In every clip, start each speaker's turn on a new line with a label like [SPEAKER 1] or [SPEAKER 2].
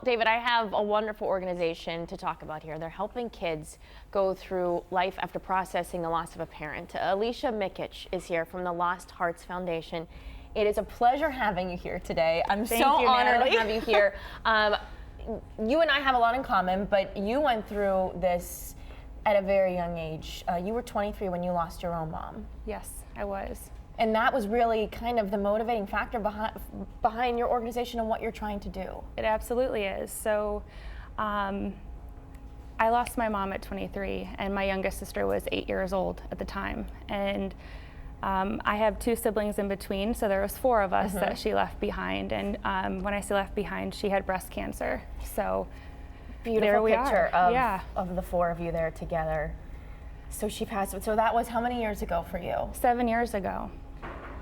[SPEAKER 1] David, I have a wonderful organization to talk about here. They're helping kids go through life after processing the loss of a parent. Alicia Mikic is here from the Lost Hearts Foundation. It is a pleasure having you here today. I'm so honored to have you here. You and I have a lot in common, but you went through this at a very young age. You were 23 when you lost your own mom.
[SPEAKER 2] Yes, I was.
[SPEAKER 1] And that was really kind of the motivating factor behind your organization and what you're trying to do.
[SPEAKER 2] It absolutely is. So I lost my mom at 23, and my youngest sister was 8 years old at the time. And I have two siblings in between, so there was four of us that she left behind. And when I say left behind, she had breast cancer. So
[SPEAKER 1] beautiful
[SPEAKER 2] there we
[SPEAKER 1] picture
[SPEAKER 2] are.
[SPEAKER 1] of the four of you there together. So she passed. So that was how many years ago for you?
[SPEAKER 2] 7 years ago.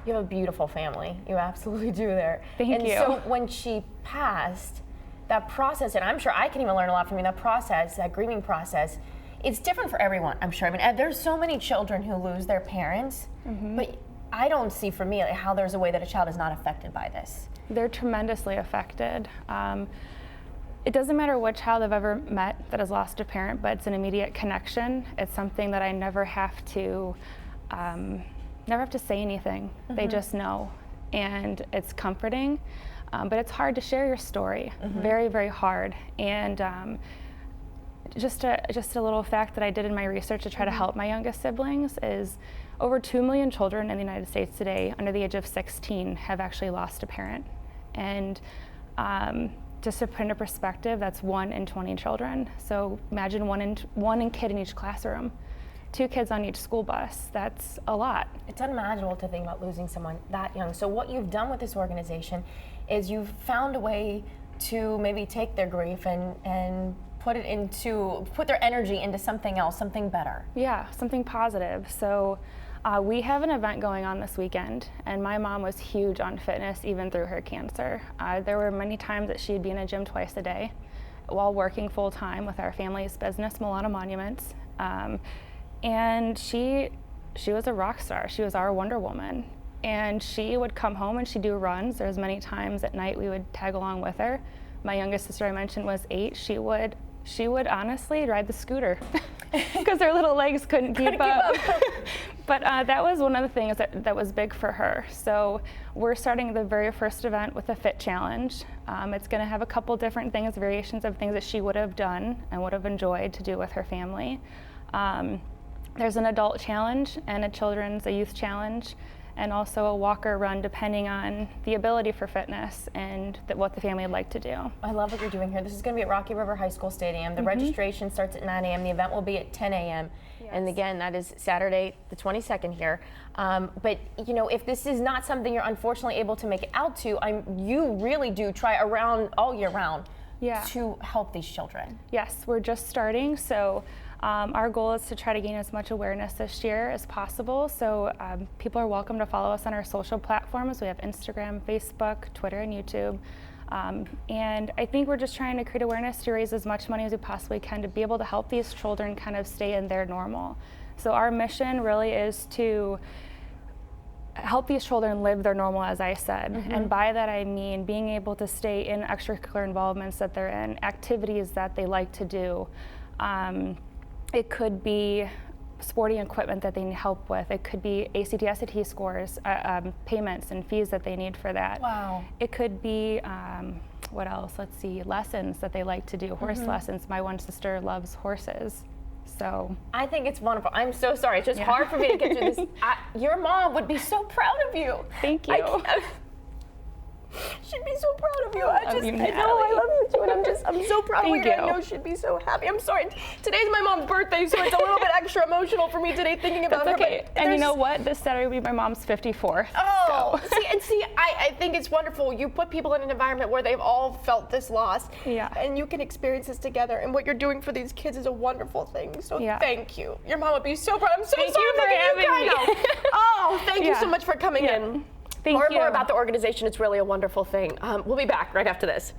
[SPEAKER 1] You have a beautiful family. You absolutely do there.
[SPEAKER 2] Thank you.
[SPEAKER 1] So when she passed, that process, and I'm sure I can even learn a lot from you, that process, that grieving process, it's different for everyone, I'm sure. I mean, there's so many children who lose their parents, but I don't see for me how there's a way that a child is not affected by this.
[SPEAKER 2] They're tremendously affected. It doesn't matter what child I've ever met that has lost a parent, but it's an immediate connection. It's something that I never have to say anything. They just know, and it's comforting. But it's hard to share your story. Very, very hard. And just a little fact that I did in my research to try to help my youngest siblings is over 2 million children in the United States today under the age of 16 have actually lost a parent. And just to put into perspective, that's 1 in 20 children. So imagine one kid in each classroom, 2 kids on each school bus. That's a lot.
[SPEAKER 1] It's unimaginable to think about losing someone that young. So what you've done with this organization is you've found a way to maybe take their grief and put their energy into something else, something better.
[SPEAKER 2] Yeah, something positive. So we have an event going on this weekend, and my mom was huge on fitness even through her cancer. There were many times that she'd be in a gym twice a day while working full time with our family's business, Milano Monuments. And she was a rock star. She was our Wonder Woman. And she would come home and she'd do runs. There's many times at night we would tag along with her. My youngest sister I mentioned was 8. She would honestly ride the scooter because her little legs couldn't keep up. But that was one of the things that was big for her. So we're starting the very first event with a Fit Challenge. It's going to have a couple different things, variations of things that she would have done and would have enjoyed to do with her family. There's an adult challenge and a youth challenge, and also a walk or run depending on the ability for fitness and what the family would like to do.
[SPEAKER 1] I love what you're doing here. This is going to be at Rocky River High School Stadium. The registration starts at 9 a.m. The event will be at 10 a.m. Yes. And again, that is Saturday the 22nd here. But you know, if this is not something you're unfortunately able to make it out to, you really do try all year round to help these children.
[SPEAKER 2] Yes, we're just starting. So our goal is to try to gain as much awareness this year as possible. So people are welcome to follow us on our social platforms. We have Instagram, Facebook, Twitter, and YouTube. And I think we're just trying to create awareness to raise as much money as we possibly can to be able to help these children kind of stay in their normal. So our mission really is to help these children live their normal, as I said. And by that I mean being able to stay in extracurricular involvements that they're in, activities that they like to do. It could be sporting equipment that they need help with. It could be ACT, SAT scores, payments and fees that they need for that.
[SPEAKER 1] Wow.
[SPEAKER 2] It could be, what else? Let's see, lessons that they like to do, horse lessons. My one sister loves horses. So
[SPEAKER 1] I think it's wonderful. I'm so sorry. It's just hard for me to get through this. Your mom would be so proud of you.
[SPEAKER 2] Thank you.
[SPEAKER 1] She'd be so proud of you. I know,
[SPEAKER 2] Natalie.
[SPEAKER 1] I love you too, and I'm so proud of you.
[SPEAKER 2] Thank you.
[SPEAKER 1] I know she'd be so happy. I'm sorry. Today's my mom's birthday, so it's a little bit extra emotional for me today thinking about
[SPEAKER 2] That's
[SPEAKER 1] her.
[SPEAKER 2] okay. And you know what? This Saturday will be my mom's 54th.
[SPEAKER 1] Oh,
[SPEAKER 2] so.
[SPEAKER 1] I think it's wonderful. You put people in an environment where they've all felt this loss, and you can experience this together. And what you're doing for these kids is a wonderful thing. So thank you. Your mom would be so proud. I'm so sorry
[SPEAKER 2] for having me.
[SPEAKER 1] Oh, thank you so much for coming in.
[SPEAKER 2] Thank you.
[SPEAKER 1] More about the organization. It's really a wonderful thing. We'll be back right after this.